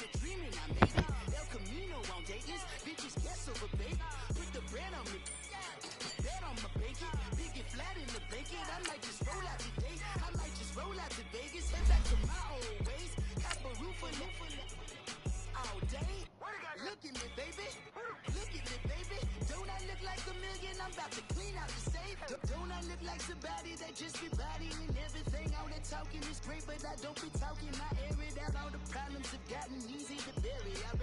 a dream and I made it. El Camino on Dayton's, bitches guess over baby. Put the brand on me, bet on my bacon. Big it flat in the bacon. I might just roll out today. I might just roll out to Vegas. Head back to my old ways. Have a roof all day. Look at me, baby. Look at me, baby. Don't I look like a million? I'm about to clean out the safe. Don't I look like somebody that just be bodying everything? All that talking is great, but I don't be talking. I air it out. All the problems have gotten easy to bury. I'd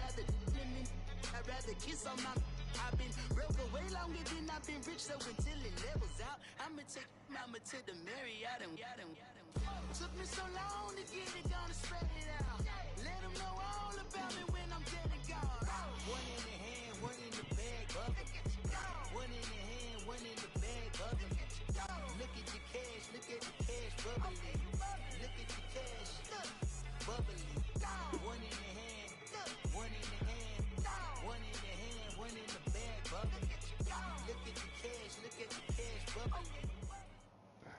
rather kiss on my. I've been broke for way longer than I've been rich, so until it levels out, I'ma take mama to the Marriott and took me so long to get it, gonna spread it out. Let them know all about me when I'm dead and gone. One in the hand, one in the bag, bubble. One in the hand, one in the bag, bubble. Look at the cash, bubbly. Look at the cash, bubbly. One in the hand, one in the hand, one in the hand, one in the bag, bubbly. Look at the cash, bubbly.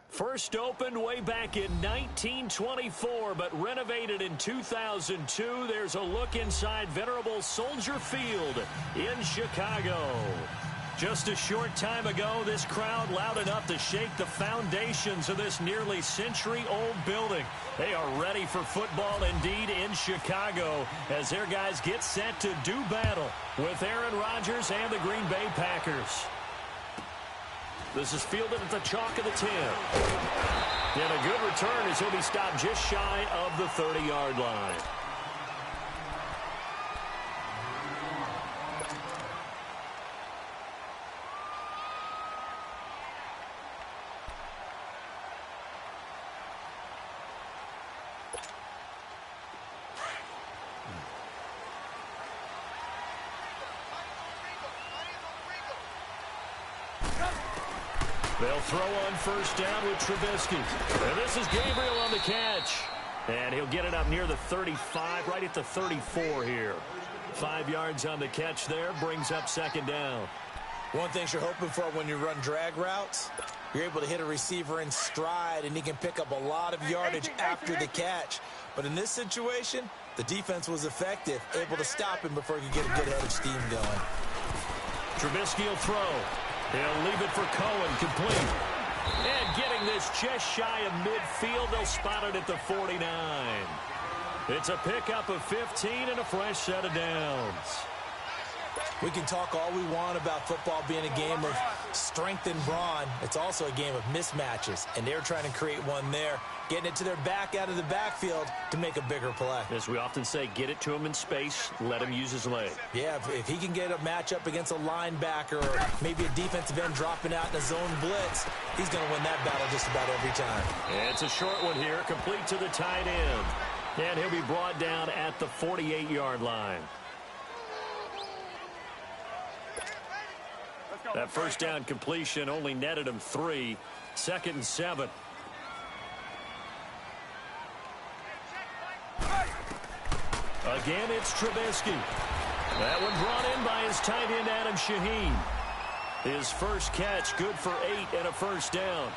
First opened way back in 1924, but renovated in 2002. There's a look inside venerable Soldier Field in Chicago. Just a short time ago, this crowd loud enough to shake the foundations of this nearly century-old building. They are ready for football indeed in Chicago as their guys get set to do battle with Aaron Rodgers and the Green Bay Packers. This is fielded at the chalk of the 10. And a good return as he'll be stopped just shy of the 30-yard line. They'll throw on first down with Trubisky. And this is Gabriel on the catch. And he'll get it up near the 35, right at the 34 here. 5 yards on the catch there, brings up second down. One thing you're hoping for when you run drag routes, you're able to hit a receiver in stride, and he can pick up a lot of yardage after the catch. But in this situation, the defense was effective, able to stop him before he could get a good head of steam going. Trubisky will throw. He'll leave it for Cohen, complete. And getting this just shy of midfield, they'll spot it at the 49. It's a pickup of 15 and a fresh set of downs. We can talk all we want about football being a game of strength and brawn. It's also a game of mismatches, and they're trying to create one there, getting it to their back out of the backfield to make a bigger play. As we often say, get it to him in space, let him use his leg. Yeah, if he can get a matchup against a linebacker or maybe a defensive end dropping out in a zone blitz, he's going to win that battle just about every time. It's a short one here, complete to the tight end. And he'll be brought down at the 48-yard line. That first down completion only netted him 3. 2nd and 7. Again, it's Trubisky. That one brought in by his tight end, Adam Shaheen. His first catch, good for 8 and a first down.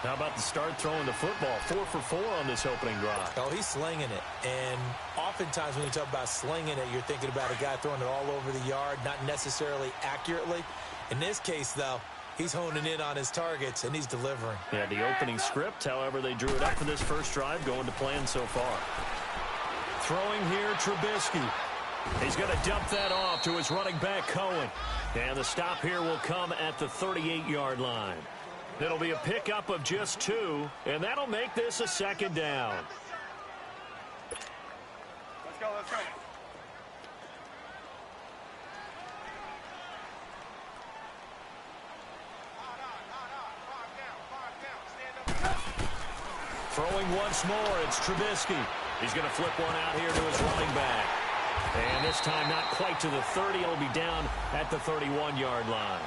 How about the start throwing the football? 4 for 4 on this opening drive. Oh, he's slinging it. And oftentimes when you talk about slinging it, you're thinking about a guy throwing it all over the yard, not necessarily accurately. In this case, though, he's honing in on his targets, and he's delivering. Yeah, the opening script, however, they drew it up for this first drive, going to plan so far. Throwing here, Trubisky. He's going to dump that off to his running back, Cohen. And the stop here will come at the 38-yard line. It'll be a pickup of just 2, and that'll make this a second down. Let's go, let's go. Throwing once more, it's Trubisky. He's going to flip one out here to his running back. And this time not quite to the 30. It'll be down at the 31-yard line.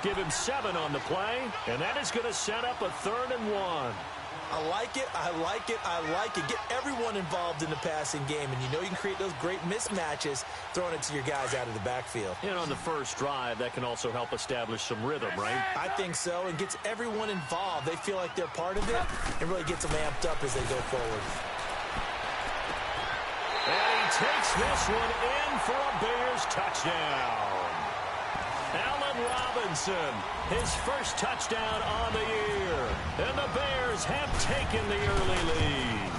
Give him 7 on the play, and that is going to set up a 3rd and 1. I like it, I like it, I like it. Get everyone involved in the passing game, and you know you can create those great mismatches throwing it to your guys out of the backfield. And on the first drive, that can also help establish some rhythm, right? I think so, and gets everyone involved. They feel like they're part of it, and really gets them amped up as they go forward. And he takes this one in for a Bears touchdown. Allen Robinson, his first touchdown on the year. And the Bears have taken the early lead.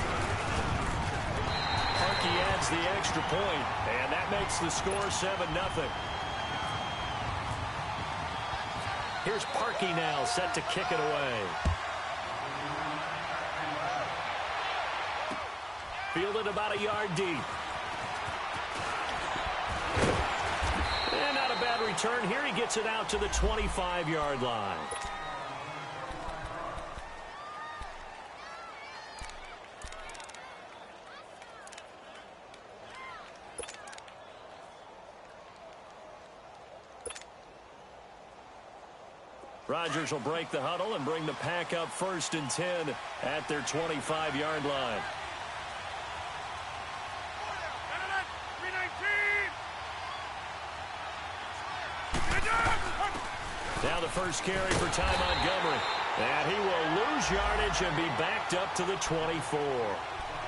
Parkey adds the extra point, and that makes the score 7-0. Here's Parkey now, set to kick it away. Fielded about a yard deep. And not a bad return here. He gets it out to the 25-yard line. Rodgers will break the huddle and bring the pack up 1st and 10 at their 25-yard line. Now the first carry for Ty Montgomery. And he will lose yardage and be backed up to the 24.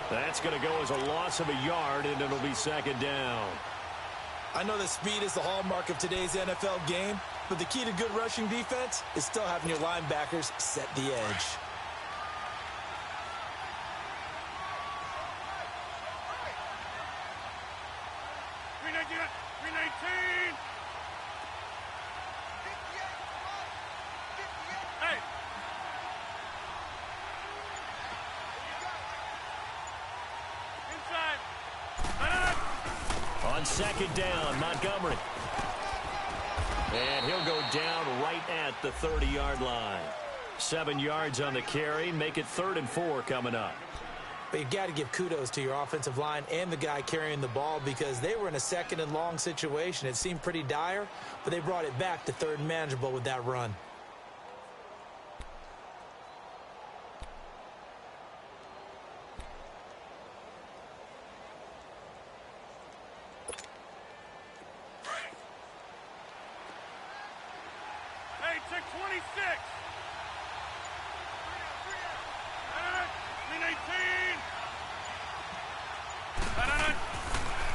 That's going to go as a loss of a yard, and it'll be 2nd down. I know that speed is the hallmark of today's NFL game, but the key to good rushing defense is still having your linebackers set the edge. On 2nd down, Montgomery. And he'll go down right at the 30-yard line. 7 yards on the carry. Make it 3rd and 4 coming up. But you've got to give kudos to your offensive line and the guy carrying the ball because they were in a 2nd and long situation. It seemed pretty dire, but they brought it back to 3rd and manageable with that run.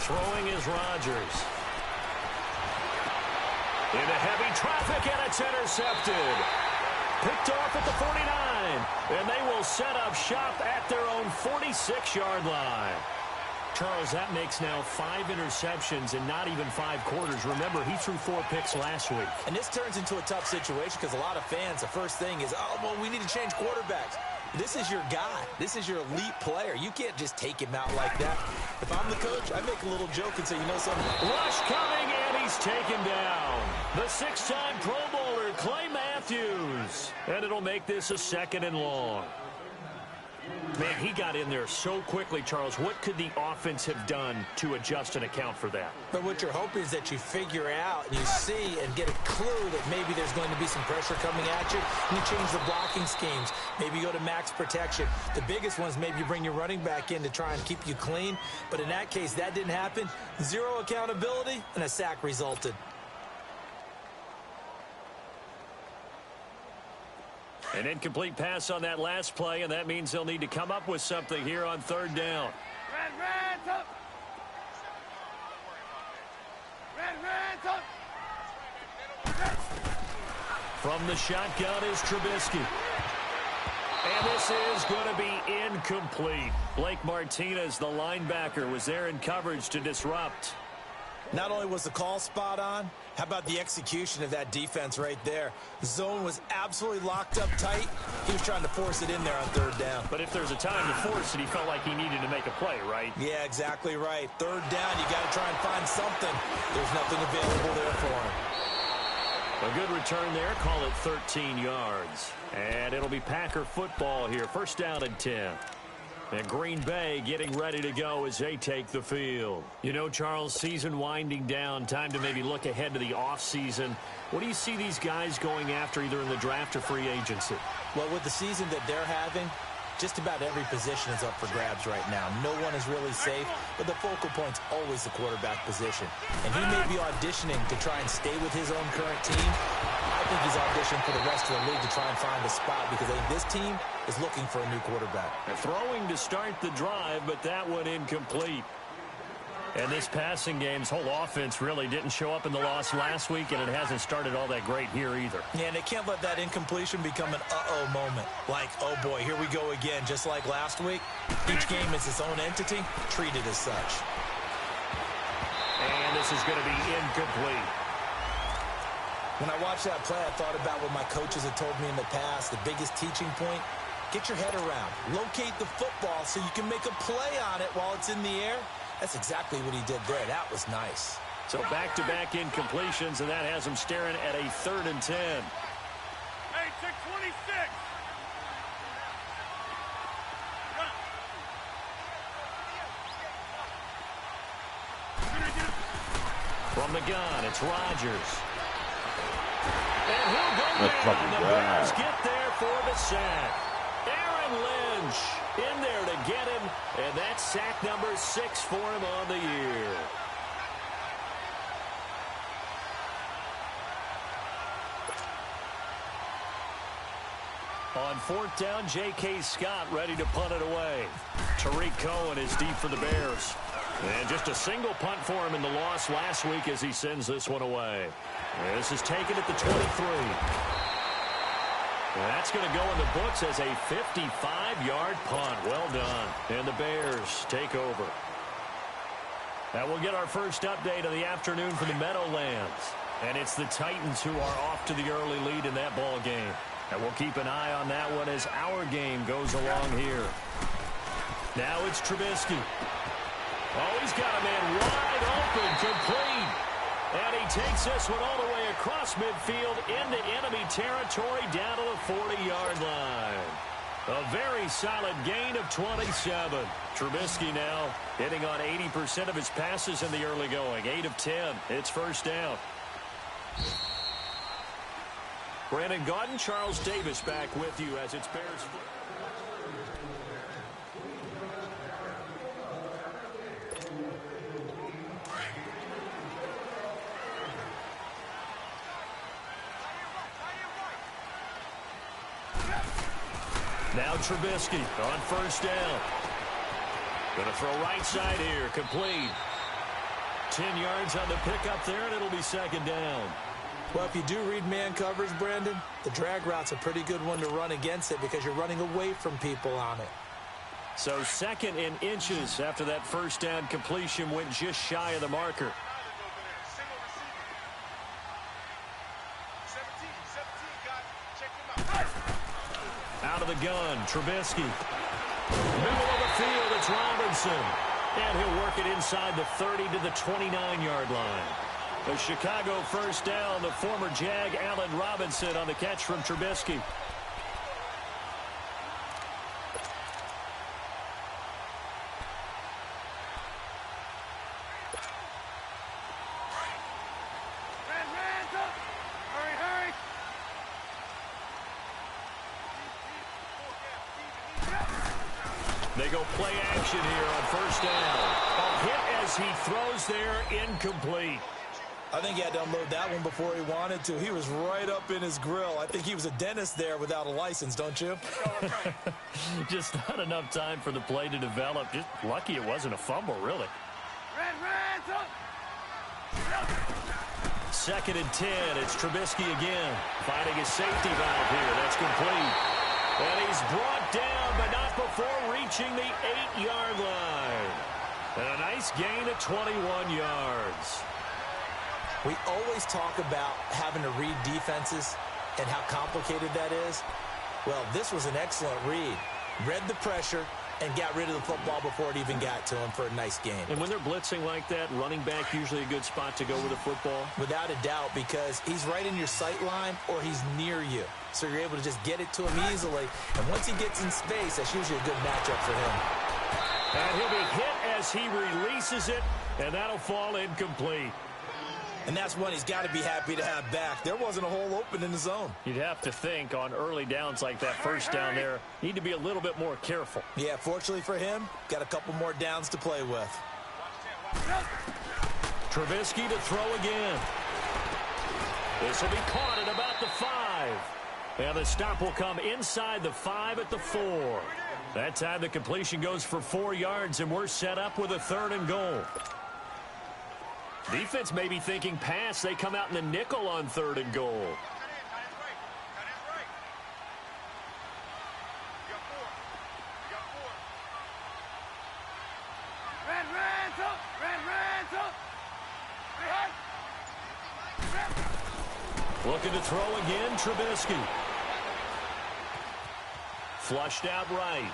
Throwing is Rodgers. Into heavy traffic, and it's intercepted. Picked off at the 49. And they will set up shop at their own 46-yard line. Charles, that makes now 5 interceptions in not even 5 quarters. Remember, he threw 4 picks last week. And this turns into a tough situation because a lot of fans, the first thing is, oh, well, we need to change quarterbacks. This is your guy. This is your elite player. You can't just take him out like that. If I'm the coach, I make a little joke and say, you know something? Rush coming, and he's taken down. The 6-time Pro Bowler, Clay Matthews. And it'll make this a 2nd and long. Man, he got in there so quickly, Charles. What could the offense have done to adjust and account for that? But what you're hoping is that you figure out and you see and get a clue that maybe there's going to be some pressure coming at you. And you change the blocking schemes. Maybe you go to max protection. The biggest one is maybe you bring your running back in to try and keep you clean. But in that case, that didn't happen. 0 accountability, and a sack resulted. An incomplete pass on that last play, and that means they'll need to come up with something here on 3rd down. From the shotgun is Trubisky. And this is going to be incomplete. Blake Martinez, the linebacker, was there in coverage to disrupt. Not only was the call spot on, how about the execution of that defense right there? The zone was absolutely locked up tight. He was trying to force it in there on 3rd down. But if there's a time to force it, he felt like he needed to make a play, right? Yeah, exactly right. 3rd down, you got to try and find something. There's nothing available there for him. A good return there. Call it 13 yards. And it'll be Packer football here. 1st down and 10. And Green Bay getting ready to go as they take the field. You know, Charles, season winding down, time to maybe look ahead to the offseason. What do you see these guys going after either in the draft or free agency? Well, with the season that they're having, just about every position is up for grabs right now. No one is really safe, but the focal point's always the quarterback position. And he may be auditioning to try and stay with his own current team. I think he's auditioning for the rest of the league to try and find a spot because I think this team is looking for a new quarterback. Throwing to start the drive, but that one incomplete. And this passing game's whole offense really didn't show up in the loss last week, and it hasn't started all that great here either. Yeah, and they can't let that incompletion become an uh-oh moment. Like, oh boy, here we go again, just like last week. Each game is its own entity, treated as such. And this is going to be incomplete. When I watched that play, I thought about what my coaches had told me in the past. The biggest teaching point, get your head around. Locate the football so you can make a play on it while it's in the air. That's exactly what he did there. That was nice. So back-to-back incompletions, and that has him staring at a 3rd and 10. Hey, 626. From the gun, it's Rodgers. And he'll go down. The Bears get there for the sack. Aaron Lynch in there to get him, and that's sack number 6 for him on the year. On 4th down, J.K. Scott ready to punt it away. Tariq Cohen is deep for the Bears. And just a single punt for him in the loss last week as he sends this one away. This is taken at the 23. That's going to go in the books as a 55-yard punt. Well done. And the Bears take over. Now we'll get our first update of the afternoon from the Meadowlands. And it's the Titans who are off to the early lead in that ball game. And we'll keep an eye on that one as our game goes along here. Now it's Trubisky. Oh, he's got a man wide open, complete. And he takes this one all the way across midfield into enemy territory down to the 40-yard line. A very solid gain of 27. Trubisky now hitting on 80% of his passes in the early going. 8 of 10. It's first down. Brandon Gaudin, Charles Davis back with you as it's Bears. Now Trubisky on first down. Going to throw right side here. Complete. 10 yards on the pickup there, and it'll be second down. Well, if you do read man coverage, Brandon, the drag route's a pretty good one to run against it because you're running away from people on it. So 2nd and inches after that first down completion went just shy of the marker. Out of the gun, Trubisky. Middle of the field, it's Robinson. And he'll work it inside the 30 to the 29-yard line. The Chicago first down, the former Jag Allen Robinson on the catch from Trubisky. They go play action here on first down. A hit as he throws there, incomplete. I think he had to unload that one before he wanted to. He was right up in his grill. I think he was a dentist there without a license, don't you? Just not enough time for the play to develop. Just lucky it wasn't a fumble, really. 2nd and 10. It's Trubisky again. Finding his safety valve here. That's complete. And he's brought down, but not before reaching the 8-yard line. And a nice gain of 21 yards. We always talk about having to read defenses and how complicated that is. Well, this was an excellent read. Read the pressure and got rid of the football before it even got to him for a nice game. And when they're blitzing like that, running back usually a good spot to go with the football? Without a doubt, because he's right in your sight line or he's near you. So you're able to just get it to him easily. And once he gets in space, that's usually a good matchup for him. And he'll be hit as he releases it, and that'll fall incomplete. And that's one he's got to be happy to have back. There wasn't a hole open in the zone. You'd have to think on early downs like that first down there, need to be a little bit more careful. Yeah, fortunately for him, got a couple more downs to play with. Trubisky to throw again. This will be caught at about the 5. And the stop will come inside the 5 at the 4. That time the completion goes for 4 yards, and we're set up with a 3rd and goal. Defense may be thinking pass. They come out in the nickel on 3rd and goal. Looking to throw again, Trubisky. Flushed out right.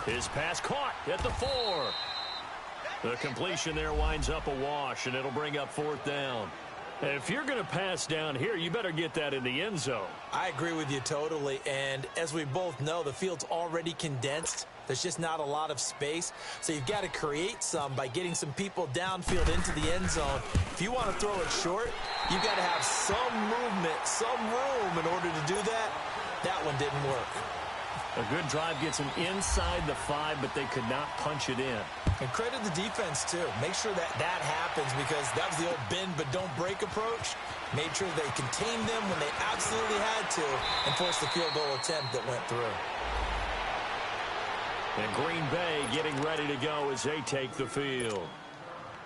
His pass caught at the 4. The completion there winds up a wash, and it'll bring up 4th down. If you're going to pass down here, you better get that in the end zone. I agree with you totally, and as we both know, the field's already condensed. There's just not a lot of space, so you've got to create some by getting some people downfield into the end zone. If you want to throw it short, you've got to have some movement, some room in order to do that. That one didn't work. A good drive gets them inside the 5, but they could not punch it in. And credit the defense, too. Make sure that that happens because that was the old bend but don't break approach. Made sure they contained them when they absolutely had to and forced the field goal attempt that went through. And Green Bay getting ready to go as they take the field.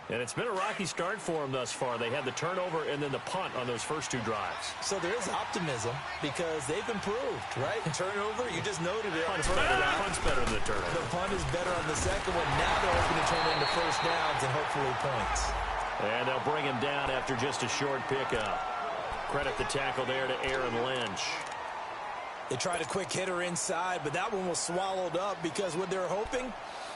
And it's been a rocky start for them thus far. They had the turnover and then the punt on those first 2 drives. So there is optimism because they've improved, right? Turnover, you just noted it. Punt's better than the turnover. The punt is better on the second one. Now they're hoping to turn into first downs and hopefully points. And they'll bring him down after just a short pickup. Credit the tackle there to Aaron Lynch. They tried a quick hitter inside, but that one was swallowed up because what they're hoping,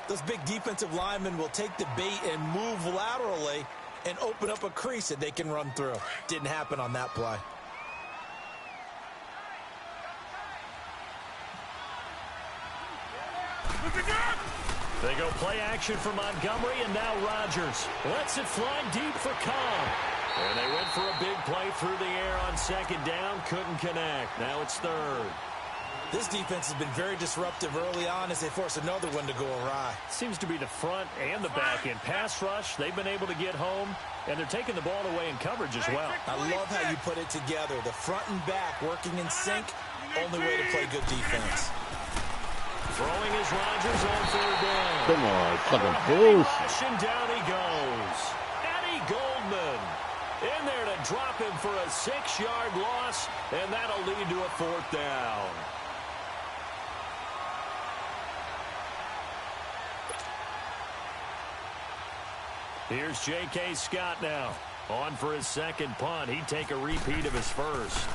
those big defensive linemen will take the bait and move laterally and open up a crease that they can run through. Didn't happen on that play. They go play action for Montgomery, and now Rodgers lets it fly deep for Cobb. And they went for a big play through the air on 2nd down. Couldn't connect. Now it's 3rd. This defense has been very disruptive early on as they force another one to go awry. Seems to be the front and the back end. Pass rush, they've been able to get home, and they're taking the ball away in coverage as well. I love how you put it together. The front and back working in sync, only way to play good defense. Throwing is Rodgers on 3rd down. Come on, fucking fools. And down he goes. Eddie Goldman in there to drop him for a 6-yard loss, and that'll lead to a 4th down. Here's J.K. Scott now. On for his 2nd punt. He'd take a repeat of his first.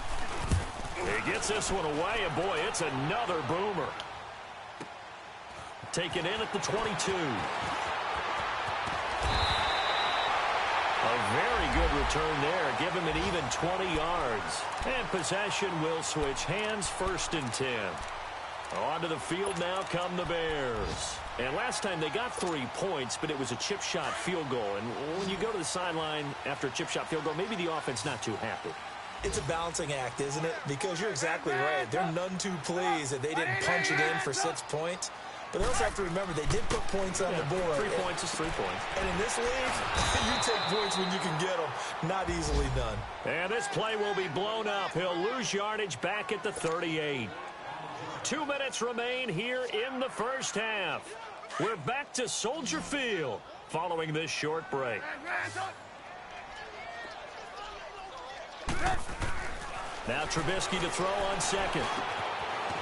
He gets this one away, and boy, it's another boomer. Taken in at the 22. A very good return there. Give him an even 20 yards. And possession will switch hands, 1st and 10. Onto the field now come the Bears. And last time they got 3 points, but it was a chip shot field goal. And when you go to the sideline after a chip shot field goal, maybe the offense not too happy. It's a balancing act, isn't it? Because you're exactly right. They're none too pleased that they didn't punch it in for 6 points. But they also have to remember they did put points on the board. 3 points is 3 points. And in this league, you take points when you can get them. Not easily done. And this play will be blown up. He'll lose yardage back at the 38. 2 minutes remain here in the first half. We're back to Soldier Field following this short break. Now Trubisky to throw on 2nd.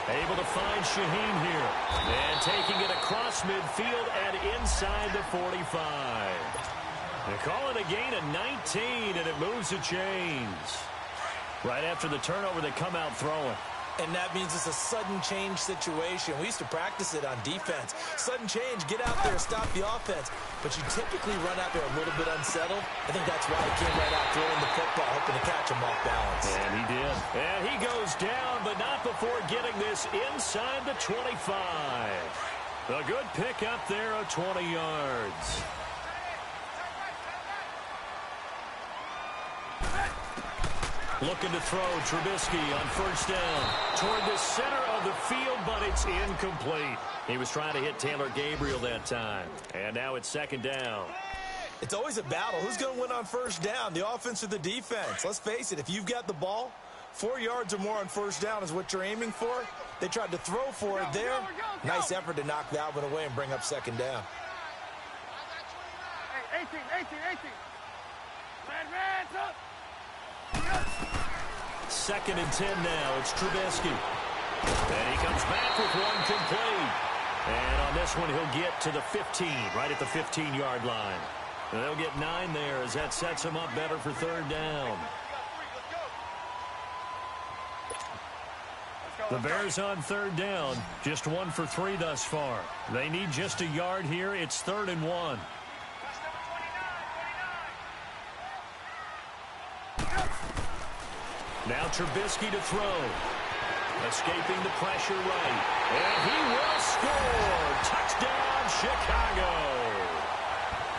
Able to find Shaheen here. And taking it across midfield and inside the 45. They call it a gain of 19, and it moves the chains. Right after the turnover, they come out throwing. And that means it's a sudden change situation. We used to practice it on defense. Sudden change, get out there, stop the offense. But you typically run out there a little bit unsettled. I think that's why he came right out throwing the football, hoping to catch him off balance. And he did. And he goes down, but not before getting this inside the 25. A good pickup there of 20 yards. Looking to throw, Trubisky on 1st down toward the center of the field, but it's incomplete. He was trying to hit Taylor Gabriel that time. And now it's 2nd down. It's always a battle. Who's going to win on 1st down, the offense or the defense? Let's face it, if you've got the ball, 4 yards or more on 1st down is what you're aiming for. They tried to throw for it there. Nice effort to knock that one away and bring up 2nd down. Hey, 18. Second and 10 now. It's Trubisky. And he comes back with one complete. And on this one, he'll get to the 15, right at the 15-yard line. And they'll get 9 there as that sets him up better for third down. The Bears on third down, just 1 for 3 thus far. They need just a yard here. It's 3rd and 1. Now Trubisky to throw. Escaping the pressure right. And he will score. Touchdown, Chicago.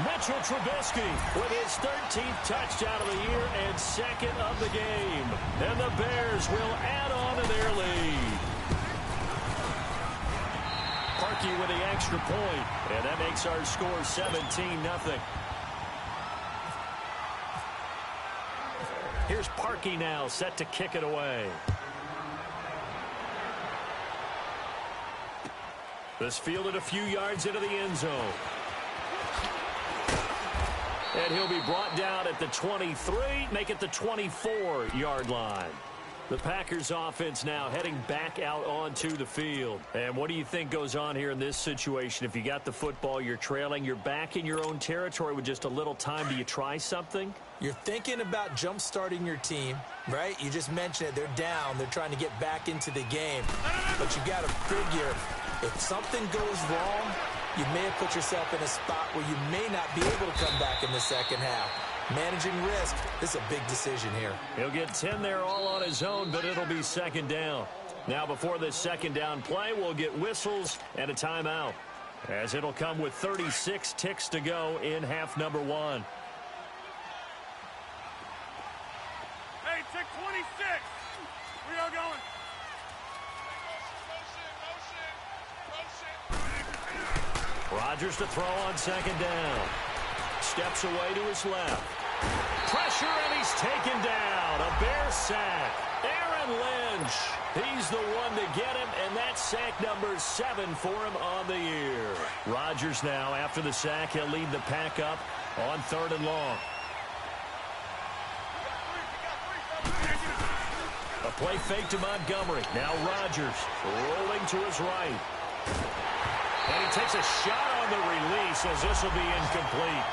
Mitchell Trubisky with his 13th touchdown of the year and 2nd of the game. And the Bears will add on to their lead. Parkey with the extra point. And that makes our score 17-0. Here's Parkey now, set to kick it away. This fielded a few yards into the end zone. And he'll be brought down at the 23, make it the 24-yard line. The Packers offense now heading back out onto the field. And what do you think goes on here in this situation? If you got the football, you're trailing, you're back in your own territory with just a little time. Do you try something? You're thinking about jump-starting your team, right? You just mentioned it. They're down. They're trying to get back into the game. But you got to figure if something goes wrong, you may have put yourself in a spot where you may not be able to come back in the second half. Managing risk, this is a big decision here. He'll get 10 there all on his own, but it'll be second down. Now before this second down play, we'll get whistles and a timeout, as it'll come with 36 ticks to go in half number 1. Hey, tick 26. We are going. Rodgers to throw on second down. Steps away to his left. Pressure, and he's taken down. A Bear sack. Aaron Lynch. He's the one to get him, and that's sack number 7 for him on the year. Rodgers now, after the sack, he'll lead the pack up on 3rd and long. A play fake to Montgomery. Now Rodgers rolling to his right. And he takes a shot on the release as this will be incomplete.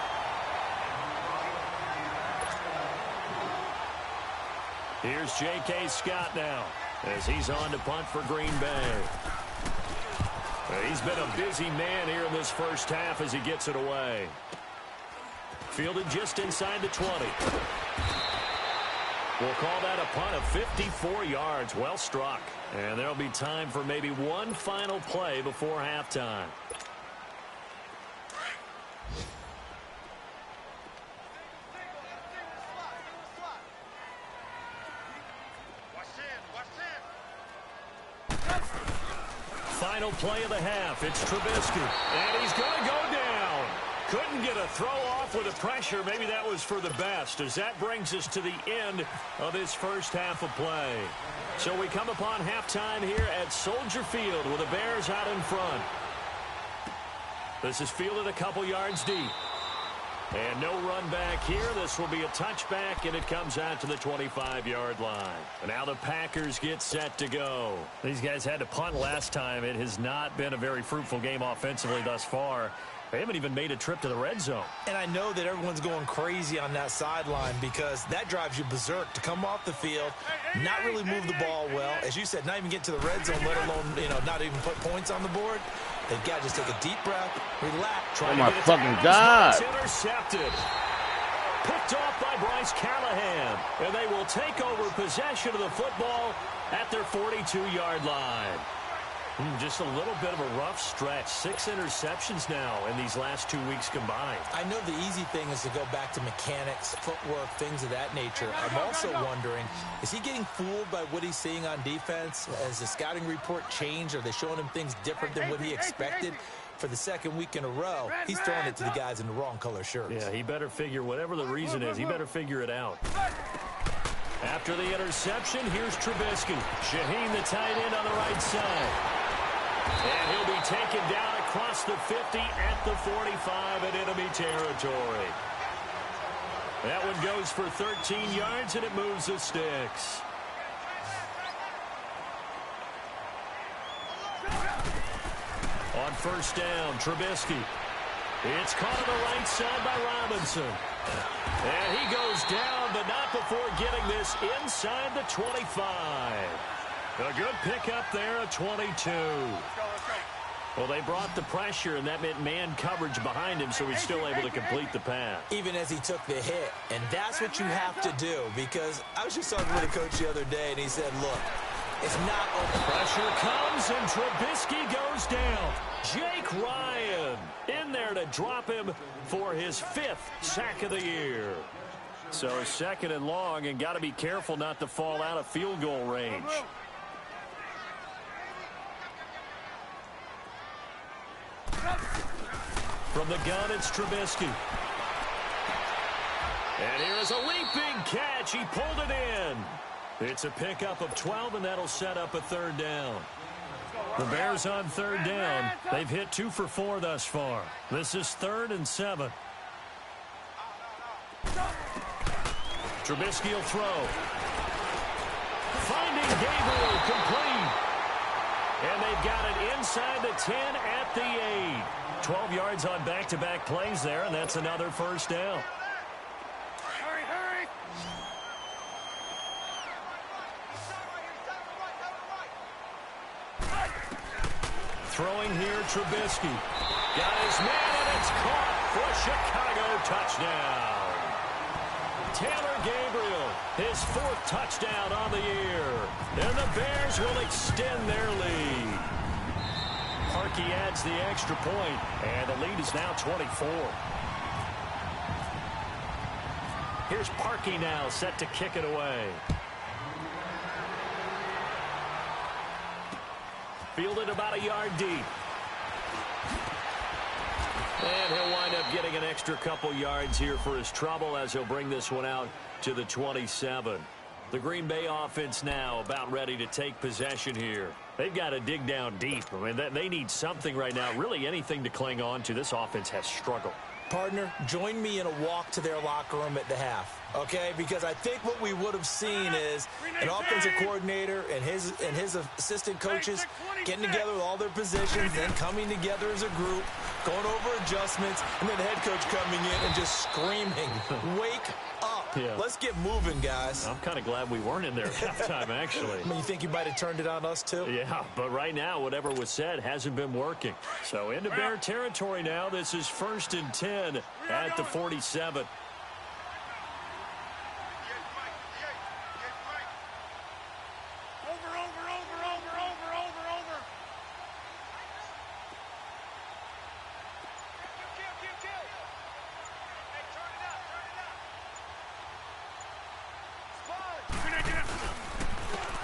Here's J.K. Scott now as he's on to punt for Green Bay. He's been a busy man here in this first half as he gets it away. Fielded just inside the 20. We'll call that a punt of 54 yards. Well struck. And there'll be time for maybe one final play before halftime. Final play of the half. It's Trubisky. And he's going to go down. Couldn't get a throw off with the pressure. Maybe that was for the best, as that brings us to the end of this first half of play. So we come upon halftime here at Soldier Field with the Bears out in front. This is fielded a couple yards deep. And no run back here. This will be a touchback, and it comes out to the 25-yard line. And now the Packers get set to go. These guys had to punt last time. It has not been a very fruitful game offensively thus far. They haven't even made a trip to the red zone. And I know that everyone's going crazy on that sideline because that drives you berserk to come off the field, not really move the ball well. As you said, not even get to the red zone, let alone, not even put points on the board. They've got to just take a deep breath, relax. Oh, my fucking God. It's intercepted. Picked off by Bryce Callahan. And they will take over possession of the football at their 42-yard line. Just a little bit of a rough stretch. 6 interceptions now in these last 2 weeks combined. I know the easy thing is to go back to mechanics, footwork, things of that nature. I'm also wondering, is he getting fooled by what he's seeing on defense? Has the scouting report changed? Are they showing him things different than what he expected? For the second week in a row, he's throwing it to the guys in the wrong color shirts. Yeah, he better figure, whatever the reason is, he better figure it out. After the interception, here's Trubisky. Shaheen, the tight end, on the right side. And he'll be taken down across the 50 at the 45 in enemy territory. That one goes for 13 yards, and it moves the sticks. On first down, Trubisky. It's caught on the right side by Robinson. And he goes down, but not before getting this inside the 25. A good pickup there at 22. Let's go. Well, they brought the pressure, and that meant man coverage behind him, so he's still able to complete the pass. Even as he took the hit. And that's what you have to do, because I was just talking with a coach the other day, and he said, look, it's not open. Pressure comes, and Trubisky goes down. Jake Ryan in there to drop him for his 5th sack of the year. So 2nd and long, and got to be careful not to fall out of field goal range. From the gun, it's Trubisky. And here's a leaping catch. He pulled it in. It's a pickup of 12, and that'll set up a 3rd down. The Bears on 3rd down. They've hit 2 for 4 thus far. This is 3rd and 7. Trubisky will throw. Finding Gabriel, complete. And they've got it inside the 10 at the 8. 12 yards on back-to-back plays there, and that's another 1st down. Hurry, hurry. Throwing here, Trubisky. Got his man, and it's caught for a Chicago touchdown. Taylor Gabriel, his 4th touchdown on the year. And the Bears will extend their lead. Parkey adds the extra point, and the lead is now 24. Here's Parkey now, set to kick it away. Fielded about a yard deep. And he'll wind up getting an extra couple yards here for his trouble as he'll bring this one out to the 27. The Green Bay offense now about ready to take possession here. They've got to dig down deep. I mean, they need something right now, really anything to cling on to. This offense has struggled. Partner, join me in a walk to their locker room at the half, okay? Because I think what we would have seen is an offensive coordinator and his assistant coaches getting together with all their positions, then coming together as a group, going over adjustments, and then the head coach coming in and just screaming, wake up. Yeah. Let's get moving, guys. I'm kind of glad we weren't in there at halftime, actually. I mean, you think you might have turned it on us, too? Yeah, but right now, whatever was said hasn't been working. So into Bear territory now. This is 1st and 10 at the 47.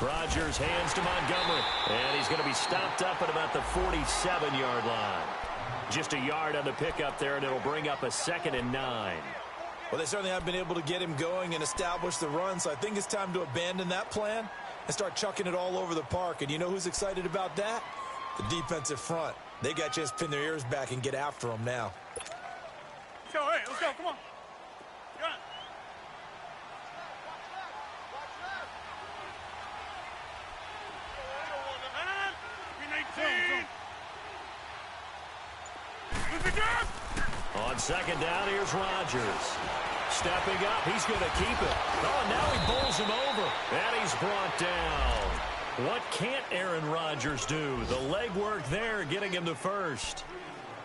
Rodgers hands to Montgomery, and he's going to be stopped up at about the 47-yard line. Just a yard on the pickup there, and it'll bring up a 2nd and 9. Well, they certainly have been able to get him going and establish the run, so I think it's time to abandon that plan and start chucking it all over the park. And you know who's excited about that? The defensive front. They got a chance to pin their ears back and get after him now. Let's go, hey, let's go, come on. Got it. On 2nd down, here's Rodgers. Stepping up, he's going to keep it. Oh, and now he bowls him over, and he's brought down. What can't Aaron Rodgers do? The leg work there, getting him to 1st.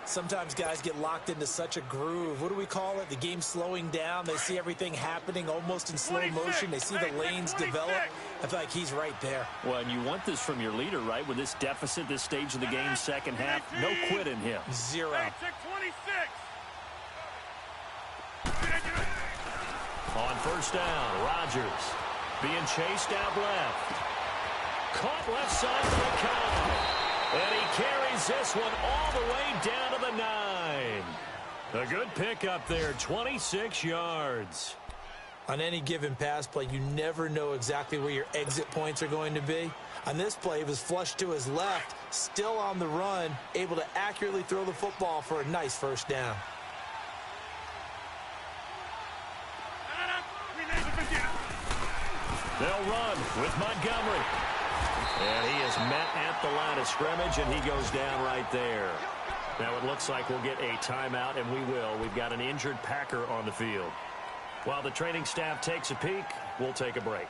Sometimes guys get locked into such a groove. What do we call it? The game slowing down. They see everything happening almost in slow motion. They see the lanes develop. I feel like he's right there. Well, and you want this from your leader, right? With this deficit, this stage of the game, 2nd half, no quit in him. 0. Hey, check 26. On 1st down, Rodgers being chased out left. Caught left side for the count. And he carries this one all the way down to the 9. A good pickup there, 26 yards. On any given pass play, you never know exactly where your exit points are going to be. On this play, he was flushed to his left, still on the run, able to accurately throw the football for a nice 1st down. They'll run with Montgomery. And he is met at the line of scrimmage, and he goes down right there. Now it looks like we'll get a timeout, and we will. We've got an injured Packer on the field. While the training staff takes a peek, we'll take a break.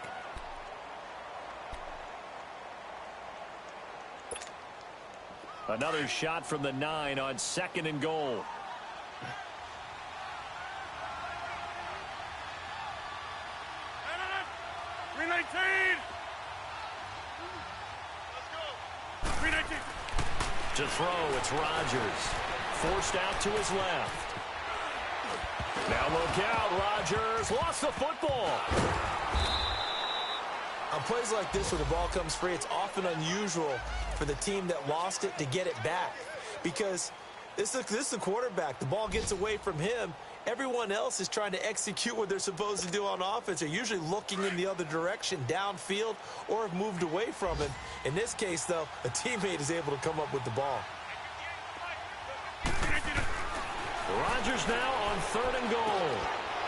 Another shot from the 9 on 2nd and goal. To throw, it's Rodgers. Forced out to his left. Now look out, Rodgers lost the football. On plays like this where the ball comes free, it's often unusual for the team that lost it to get it back. Because this is the quarterback. The ball gets away from him. Everyone else is trying to execute what they're supposed to do on offense. They're usually looking in the other direction, downfield, or have moved away from him. In this case, though, a teammate is able to come up with the ball. Rodgers now on 3rd and goal.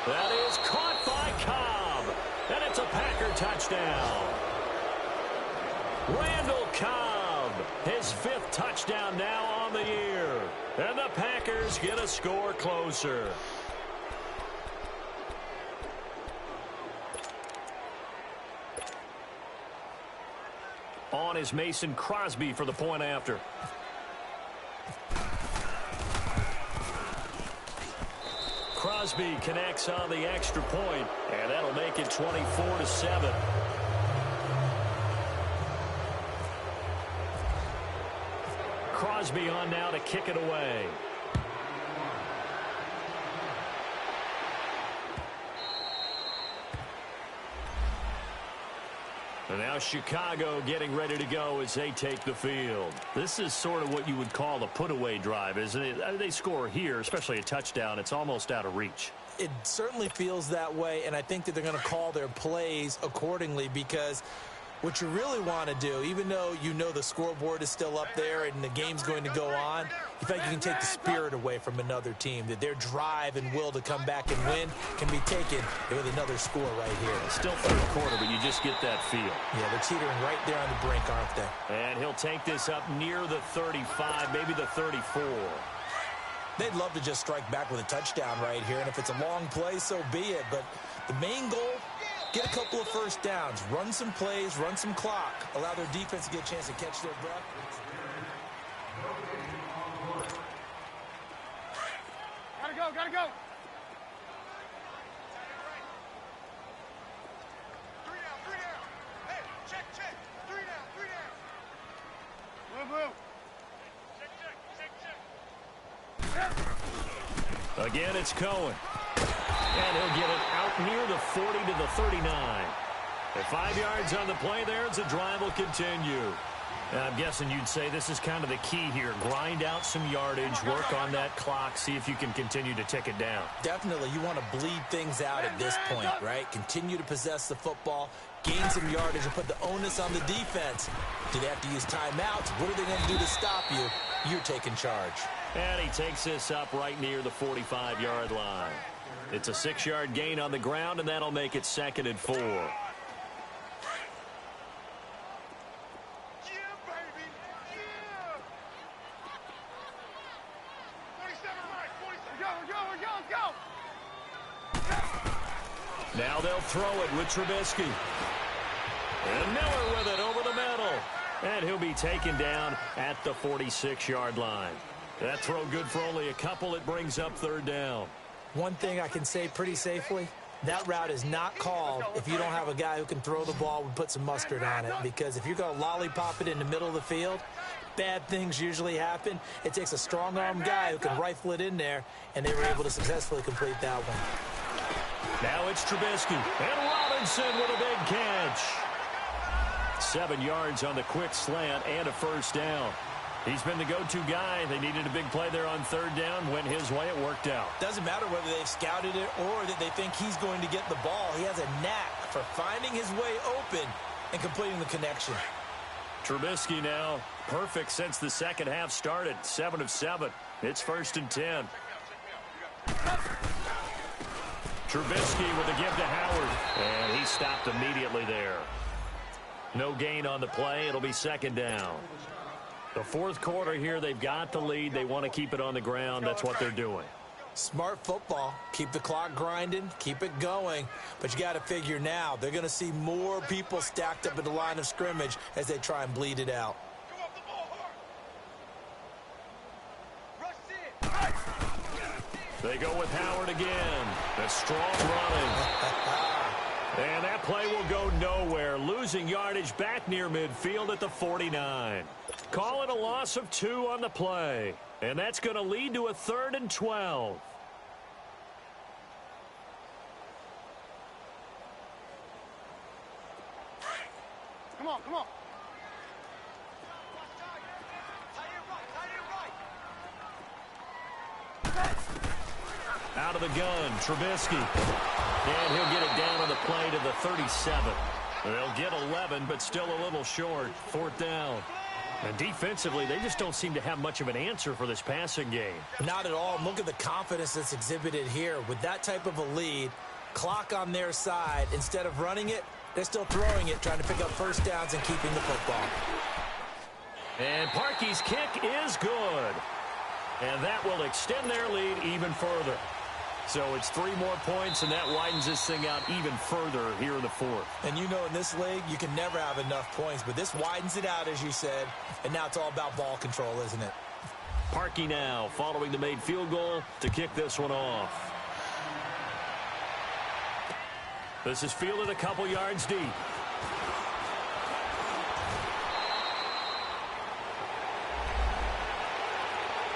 That is caught by Cobb. And it's a Packer touchdown. Randall Cobb, his 5th touchdown now on the year. And the Packers get a score closer. On is Mason Crosby for the point after. Crosby connects on the extra point, and that'll make it 24-7. Crosby on now to kick it away. And now Chicago getting ready to go as they take the field. This is sort of what you would call a put-away drive, isn't it? They score here, especially a touchdown. It's almost out of reach. It certainly feels that way, and I think that they're going to call their plays accordingly because what you really want to do, even though you know the scoreboard is still up there and the game's going to go on, in fact, you can take the spirit away from another team, that their drive and will to come back and win can be taken with another score right here. Still 3rd quarter, but you just get that feel. Yeah, they're teetering right there on the brink, aren't they? And he'll take this up near the 35, maybe the 34. They'd love to just strike back with a touchdown right here, and if it's a long play, so be it. But the main goal, get a couple of first downs, run some plays, run some clock, allow their defense to get a chance to catch their breath. Gotta go. 3 down. Hey, check. 3 down. Blue. Check. Again, it's Cohen. And he'll get it out near the 40 to the 39. At 5 yards on the play there, the drive will continue. I'm guessing you'd say this is kind of the key here. Grind out some yardage, work on that clock, see if you can continue to tick it down. Definitely. You want to bleed things out at this point, right? Continue to possess the football, gain some yardage, and put the onus on the defense. Do they have to use timeouts? What are they going to do to stop you? You're taking charge. And he takes this up right near the 45-yard line. It's a 6-yard gain on the ground, and that'll make it 2nd and 4. Now they'll throw it with Trubisky. And Miller with it over the middle. And he'll be taken down at the 46-yard line. That throw good for only a couple. It brings up 3rd down. One thing I can say pretty safely, that route is not called if you don't have a guy who can throw the ball and put some mustard on it. Because if you're going to lollipop it in the middle of the field, bad things usually happen. It takes a strong-arm guy who can rifle it in there, and they were able to successfully complete that one. Now it's Trubisky. And Robinson with a big catch. 7 yards on the quick slant and a 1st down. He's been the go-to guy. They needed a big play there on 3rd down. Went his way. It worked out. Doesn't matter whether they've scouted it or that they think he's going to get the ball. He has a knack for finding his way open and completing the connection. Trubisky now perfect since the second half started. 7 of 7. It's 1st and 10. Trubisky with the give to Howard. And he stopped immediately there. No gain on the play. It'll be second down. The fourth quarter here, they've got the lead. They want to keep it on the ground. That's what they're doing. Smart football. Keep the clock grinding. Keep it going. But you got to figure now, they're going to see more people stacked up at the line of scrimmage as they try and bleed it out. They go with Howard again. The strong running. And that play will go nowhere. Losing yardage back near midfield at the 49. Call it a loss of 2 on the play. And that's going to lead to a 3rd and 12. Come on, come on. Out of the gun, Trubisky. And he'll get it down on the play to the 37. They'll get 11, but still a little short. 4th down. And defensively, they just don't seem to have much of an answer for this passing game. Not at all. Look at the confidence that's exhibited here. With that type of a lead, clock on their side, instead of running it, they're still throwing it, trying to pick up first downs and keeping the football. And Parkey's kick is good. And that will extend their lead even further. So it's 3 more points, and that widens this thing out even further here in the 4th. And you know in this league, you can never have enough points, but this widens it out, as you said, and now it's all about ball control, isn't it? Parkey now following the made field goal to kick this one off. This is fielded a couple yards deep.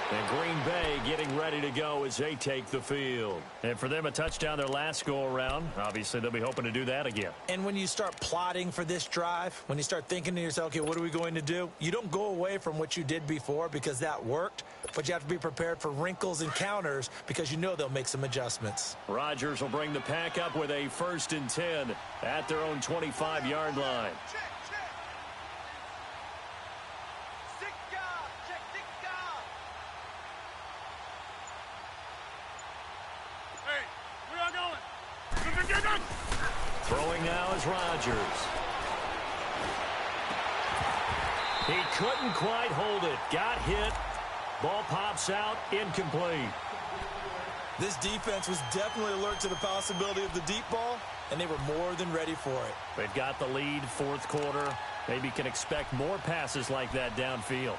And Green Bay getting ready to go as they take the field. And for them, a touchdown their last go-around. Obviously, they'll be hoping to do that again. And when you start plotting for this drive, when you start thinking to yourself, okay, what are we going to do? You don't go away from what you did before because that worked, but you have to be prepared for wrinkles and counters because you know they'll make some adjustments. Rodgers will bring the pack up with a 1st and 10 at their own 25-yard line. Throwing now is Rodgers. He couldn't quite hold it. Got hit. Ball pops out. Incomplete. This defense was definitely alert to the possibility of the deep ball, and they were more than ready for it. They've got the lead, 4th quarter. Maybe can expect more passes like that downfield.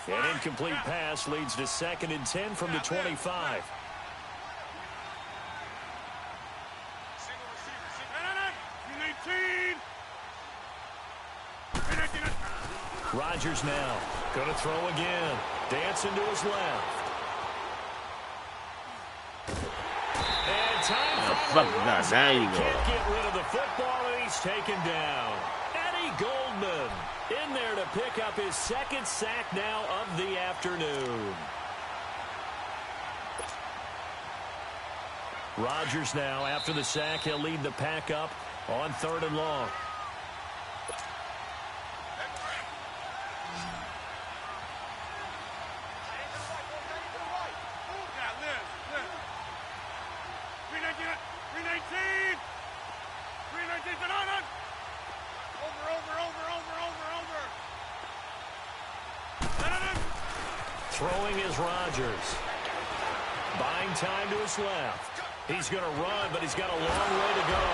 An incomplete pass leads to 2nd and 10 from the 25. Rodgers now going to throw again. Dancing to his left. And time for There you go. Can't get rid of the football, and he's taken down. Eddie Goldman in there to pick up his 2nd sack now of the afternoon. Rodgers now, after the sack, he'll lead the pack up on 3rd and long. Throwing is Rodgers. Buying time to his left. He's going to run, but he's got a long way to go.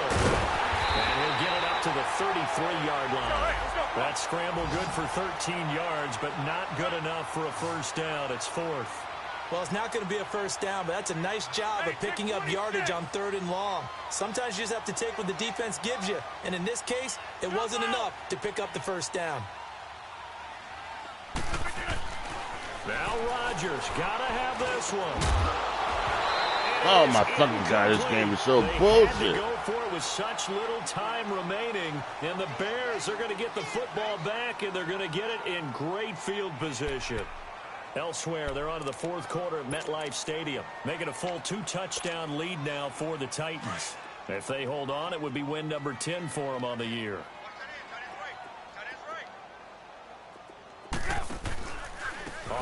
And he'll get it up to the 33-yard line. That scramble good for 13 yards, but not good enough for a 1st down. It's 4th. Well, it's not going to be a 1st down, but that's a nice job of picking up yardage on 3rd and long. Sometimes you just have to take what the defense gives you. And in this case, it wasn't enough to pick up the 1st down. Now Rodgers got to have this one. Oh, my fucking God, this game is so bullshit. They had to go for it with such little time remaining, and the Bears are going to get the football back, and they're going to get it in great field position. Elsewhere, they're on to the 4th quarter at MetLife Stadium, making a full 2-touchdown lead now for the Titans. If they hold on, it would be win number 10 for them on the year.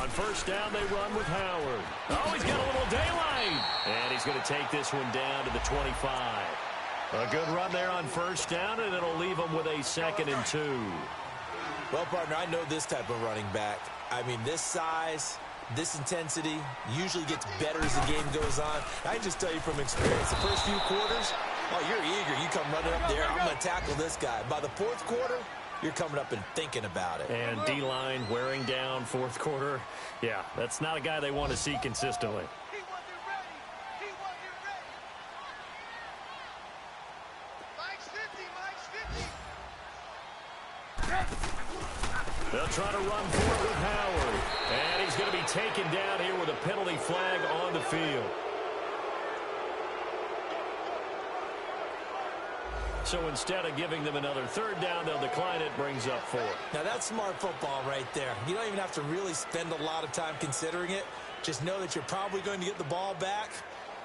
On first down, they run with Howard. Oh, he's got a little daylight. And he's going to take this one down to the 25. A good run there on first down, and it'll leave him with a 2nd and 2. Well, partner, I know this type of running back. I mean, this size, this intensity usually gets better as the game goes on. I can just tell you from experience, the first few quarters, oh, you're eager. You come running up there, I'm going to tackle this guy. By the fourth quarter, you're coming up and thinking about it. And D-line wearing down fourth quarter. Yeah, that's not a guy they want to see consistently. They'll try to run for it with Howard. And he's going to be taken down here with a penalty flag on the field. So instead of giving them another third down, they'll decline it, brings up 4. Now, that's smart football right there. You don't even have to really spend a lot of time considering it. Just know that you're probably going to get the ball back.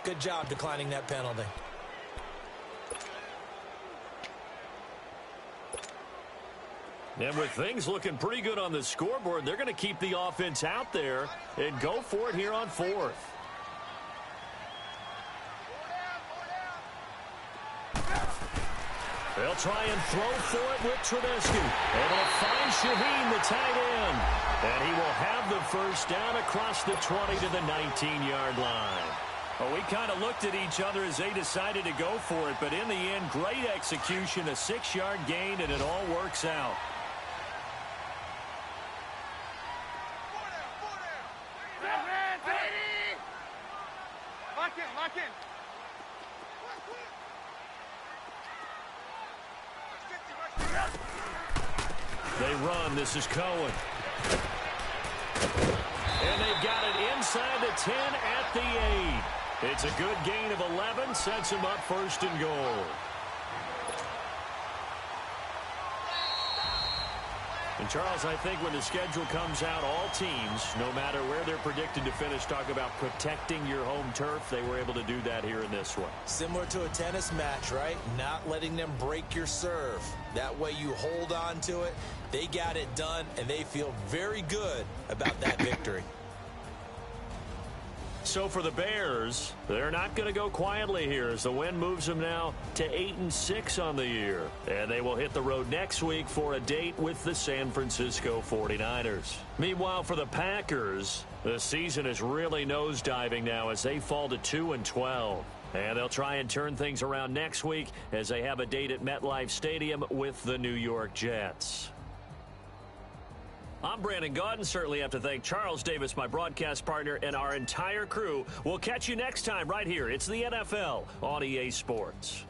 Good job declining that penalty. And with things looking pretty good on the scoreboard, they're going to keep the offense out there and go for it here on 4th. They'll try and throw for it with Trubisky. And they'll find Shaheen, the tight end. And he will have the first down across the 20 to the 19-yard line. Well, we kind of looked at each other as they decided to go for it. But in the end, great execution, a 6-yard gain, and it all works out. Lock in. They run. This is Cohen. And they've got it inside the 10 at the 8. It's a good gain of 11. Sets them up 1st and goal. And, Charles, I think when the schedule comes out, all teams, no matter where they're predicted to finish, talk about protecting your home turf. They were able to do that here in this one. Similar to a tennis match, right? Not letting them break your serve. That way you hold on to it. They got it done, and they feel very good about that victory. So for the Bears, they're not going to go quietly here as the win moves them now to 8-6 on the year. And they will hit the road next week for a date with the San Francisco 49ers. Meanwhile, for the Packers, the season is really nosediving now as they fall to 2-12. And they'll try and turn things around next week as they have a date at MetLife Stadium with the New York Jets. I'm Brandon Gaudin. Certainly have to thank Charles Davis, my broadcast partner, and our entire crew. We'll catch you next time right here. It's the NFL on EA Sports.